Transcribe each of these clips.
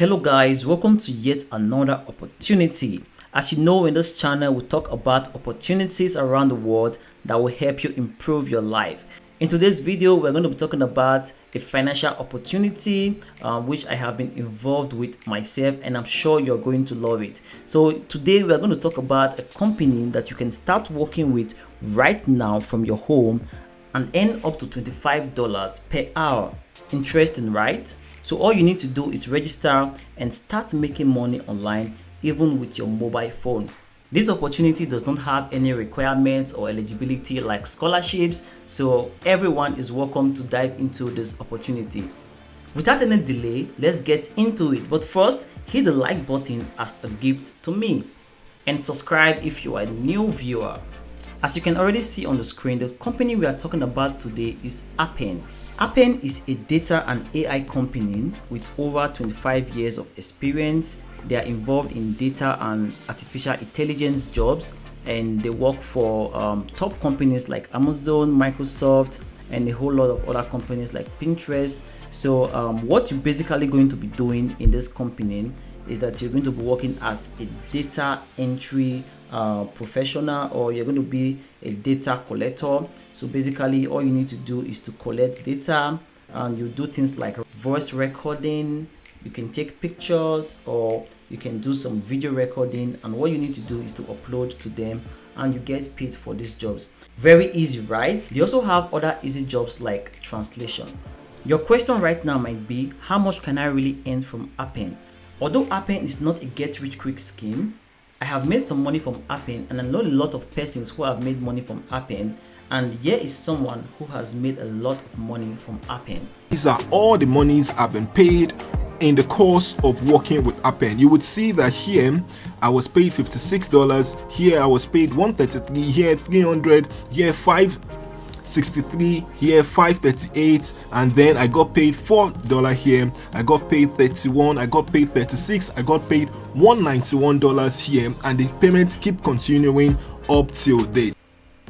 Hello guys, welcome to yet another opportunity. As you know, in this channel we talk about opportunities around the world that will help you improve your life. In today's video we're going to be talking about a financial opportunity which I have been involved with myself, and I'm sure you're going to love it. So today we're going to talk about a company that you can start working with right now from your home and earn up to $25 per hour. Interesting, right? So all you need to do is register and start making money online even with your mobile phone. This opportunity does not have any requirements or eligibility like scholarships, so everyone is welcome to dive into this opportunity. Without any delay, let's get into it. But first, hit the like button as a gift to me and subscribe if you are a new viewer. As you can already see on the screen, the company we are talking about today is Appen. Appen is a data and AI company with over 25 years of experience. They are involved in data and artificial intelligence jobs, and they work for top companies like Amazon, Microsoft, and a whole lot of other companies like Pinterest. So what you're basically going to be doing in this company is that you're going to be working as a data entry professional, or you're going to be a data collector. So basically all you need to do is to collect data, and you do things like voice recording, you can take pictures, or you can do some video recording, and what you need to do is to upload to them and you get paid for these jobs. Very easy, right? They also have other easy jobs like translation. Your question right now might be, how much can I really earn from Appen? Although Appen is not a get rich quick scheme, I have made some money from Appen, and I know a lot of persons who have made money from Appen, and here is someone who has made a lot of money from Appen. These are all the monies I've been paid in the course of working with Appen. You would see that here I was paid $56, here I was paid $133, here $300, here $563, here $538, and then I got paid $4 here, I got paid $31, I got paid $36, I got paid $191 here, and the payments keep continuing up till date.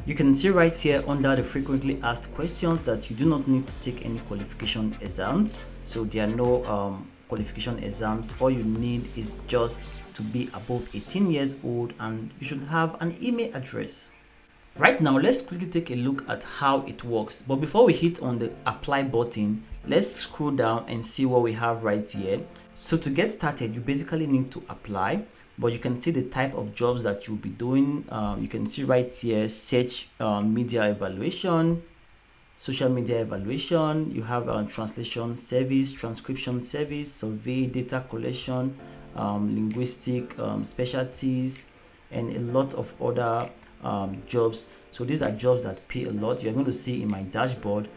You can see right here under the frequently asked questions that you do not need to take any qualification exams. So there are no qualification exams. All you need is just to be above 18 years old, and you should have an email address. Right now, let's quickly take a look at how it works. But before we hit on the apply button, let's scroll down and see what we have right here. So to get started, you basically need to apply, but you can see the type of jobs that you'll be doing. You can see right here, search media evaluation, social media evaluation. You have translation service, transcription service, survey, data collection, linguistic specialties, and a lot of other jobs. So these are jobs that pay a lot. You're going to see in my dashboard.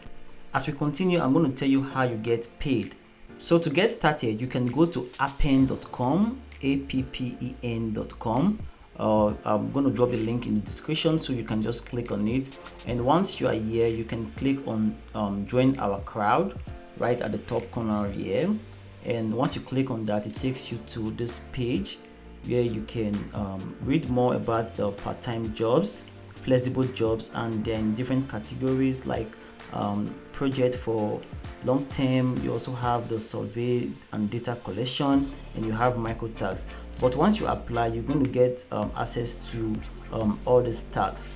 As we continue, I'm going to tell you how you get paid. So to get started, you can go to appen.com, appen.com. I'm going to drop the link in the description, so you can just click on it, and once you are here you can click on join our crowd right at the top corner here, and once you click on that, it takes you to this page where you can read more about the part-time jobs, flexible jobs, and then different categories like project for long term. You also have the survey and data collection, and you have micro tags. But once you apply, you're going to get access to all these tags.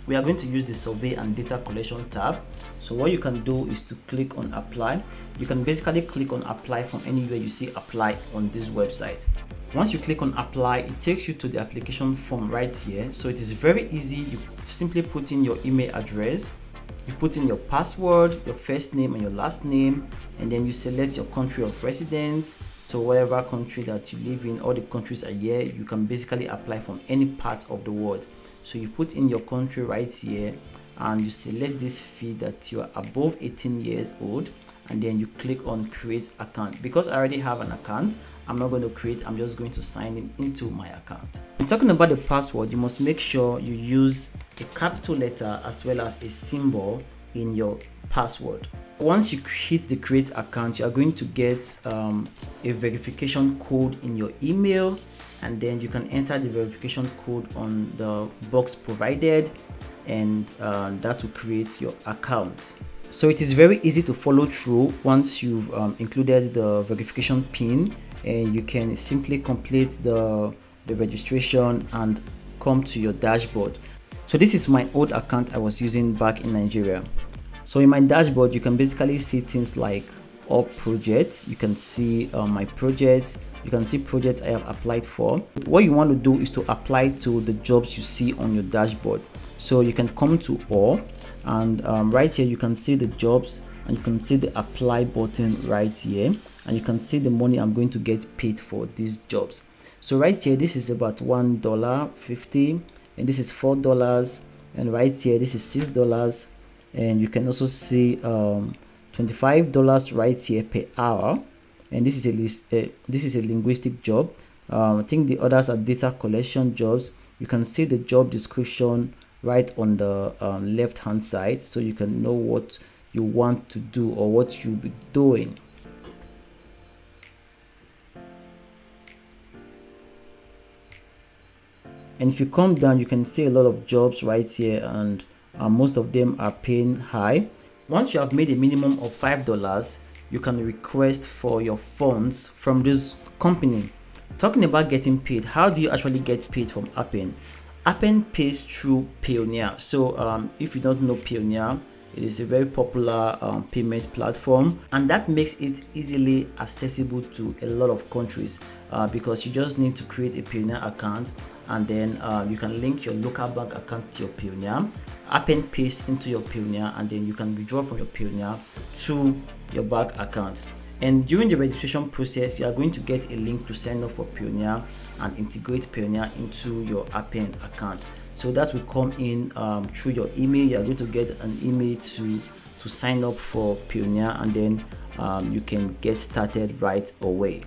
We are going to use the survey and data collection tab. So what you can do is to click on apply. You can basically click on apply from anywhere you see apply on this website. Once you click on apply, it takes you to the application form right here. So it is very easy. You simply put in your email address, you put in your password, your first name and your last name, and then you select your country of residence. So whatever country that you live in, all the countries are here. You can basically apply from any part of the world. So you put in your country right here, and you select this field that you are above 18 years old, and then you click on create account. Because I already have an account, I'm not going to create, I'm just going to sign in into my account. When talking about the password, you must make sure you use a capital letter as well as a symbol in your password. Once you hit the create account, you are going to get a verification code in your email, and then you can enter the verification code on the box provided, and that will create your account. So it is very easy to follow through once you've included the verification pin, and you can simply complete the registration and come to your dashboard. So this is my old account I was using back in Nigeria. So in my dashboard, you can basically see things like all projects. You can see my projects. You can see projects I have applied for. What you want to do is to apply to the jobs you see on your dashboard. So you can come to all, and right here you can see the jobs, and you can see the apply button right here, and you can see the money I'm going to get paid for these jobs. So right here, this is about $1.50, and this is $4, and right here this is $6, and you can also see $25 right here per hour, and this is a linguistic job. I think the others are data collection jobs. You can see the job description right on the left hand side, so you can know what you want to do or what you'll be doing. And if you come down, you can see a lot of jobs right here, and most of them are paying high. Once you have made a minimum of $5, you can request for your funds from this company. Talking about getting paid, how do you actually get paid from Appen? Appen pays through Payoneer. So if you don't know Payoneer, it is a very popular payment platform, and that makes it easily accessible to a lot of countries because you just need to create a Payoneer account, and then you can link your local bank account to your Payoneer. Appen pays into your Payoneer, and then you can withdraw from your Payoneer to your bank account. And during the registration process, you are going to get a link to sign up for Payoneer and integrate Payoneer into your Appen account. So that will come in through your email. You are going to get an email to sign up for Payoneer, and then you can get started right away.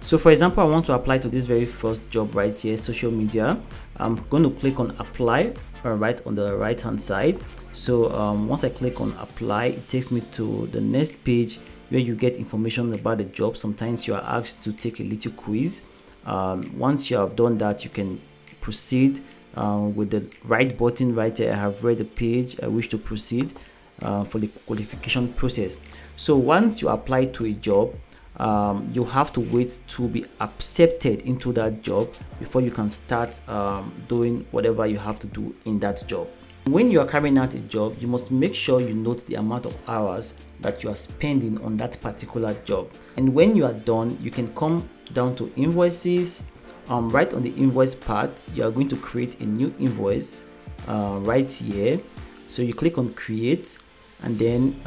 So for example, I want to apply to this very first job right here, social media. I'm going to click on apply right on the right hand side. So once I click on apply, it takes me to the next page where you get information about the job. Sometimes you are asked to take a little quiz. Once you have done that, you can proceed with the right button right here. I have read the page. I wish to proceed for the qualification process. So once you apply to a job, you have to wait to be accepted into that job before you can start doing whatever you have to do in that job. When you are carrying out a job, you must make sure you note the amount of hours that you are spending on that particular job. And when you are done, you can come down to invoices. Right on the invoice part, you are going to create a new invoice right here. So you click on create, and then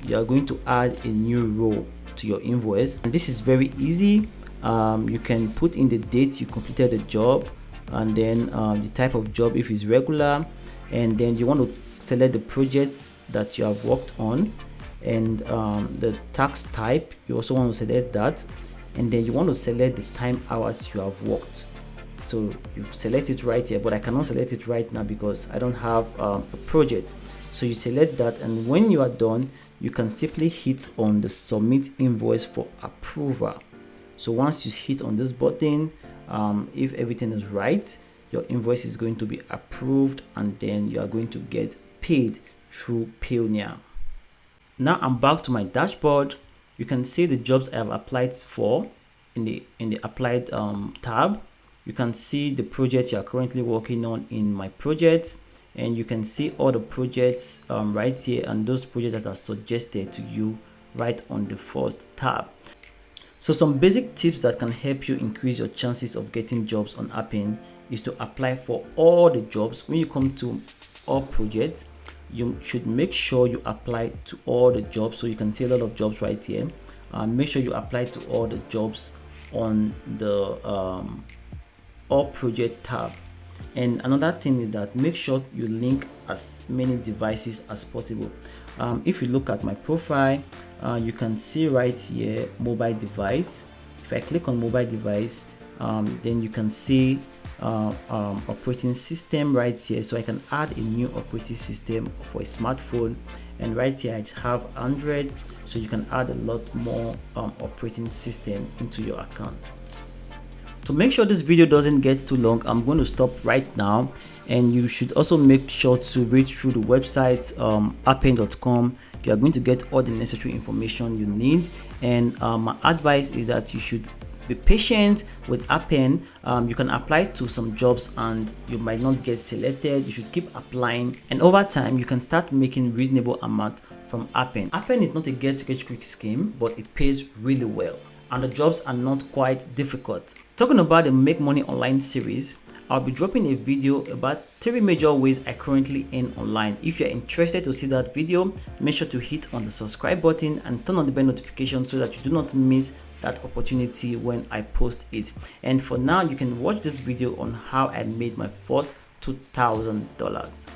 you are going to add a new row to your invoice. And this is very easy. You can put in the date you completed the job, and then the type of job if it's regular, and then you want to select the projects that you have worked on, and the tax type you also want to select that, and then you want to select the time hours you have worked. So you select it right here, but I cannot select it right now because I don't have a project. So you select that, and when you are done, you can simply hit on the submit invoice for approval. So once you hit on this button, if everything is right, your invoice is going to be approved, and then you are going to get paid through Payoneer. Now I'm back to my dashboard. You can see the jobs I have applied for in the applied tab. You can see the projects you are currently working on in my projects, and you can see all the projects right here, and those projects that are suggested to you right on the first tab. So some basic tips that can help you increase your chances of getting jobs on Appen is to apply for all the jobs. When you come to all projects, you should make sure you apply to all the jobs. So you can see a lot of jobs right here. Make sure you apply to all the jobs on the all project tab. And another thing is that make sure you link as many devices as possible. If you look at my profile, you can see right here mobile device. If I click on mobile device, then you can see operating system right here. So I can add a new operating system for a smartphone, and right here I have Android, so you can add a lot more operating system into your account. To make sure this video doesn't get too long, I'm going to stop right now, and you should also make sure to read through the website appen.com. You are going to get all the necessary information you need, and my advice is that you should Be patient with Appen. You can apply to some jobs and you might not get selected. You should keep applying, and over time you can start making reasonable amount from Appen. Appen is not a get-rich-quick scheme, but it pays really well, and the jobs are not quite difficult. Talking about the Make Money Online series, I'll be dropping a video about 3 major ways I currently earn online. If you're interested to see that video, make sure to hit on the subscribe button and turn on the bell notification so that you do not miss that opportunity when I post it. And for now, you can watch this video on how I made my first $2,000.